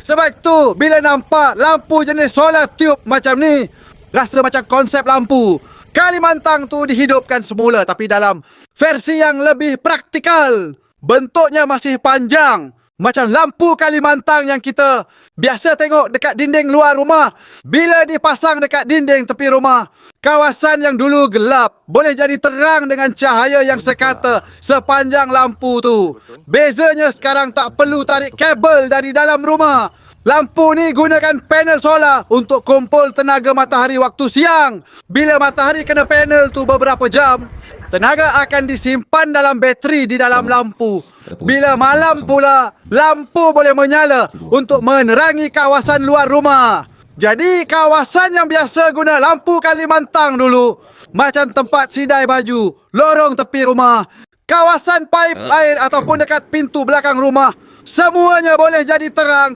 Sebab itu bila nampak lampu jenis solar tube macam ni, rasa macam konsep lampu Kalimantan tu dihidupkan semula, tapi dalam versi yang lebih praktikal. Bentuknya masih panjang, macam lampu Kalimantan yang kita biasa tengok dekat dinding luar rumah. Bila dipasang dekat dinding tepi rumah, kawasan yang dulu gelap boleh jadi terang dengan cahaya yang sekata sepanjang lampu tu. Bezanya sekarang tak perlu tarik kabel dari dalam rumah. Lampu ni gunakan panel solar untuk kumpul tenaga matahari waktu siang. Bila matahari kena panel tu beberapa jam, tenaga akan disimpan dalam bateri di dalam lampu. Bila malam pula, lampu boleh menyala untuk menerangi kawasan luar rumah. Jadi kawasan yang biasa guna lampu Kalimantan dulu, macam tempat sidai baju, lorong tepi rumah, kawasan paip air ataupun dekat pintu belakang rumah, semuanya boleh jadi terang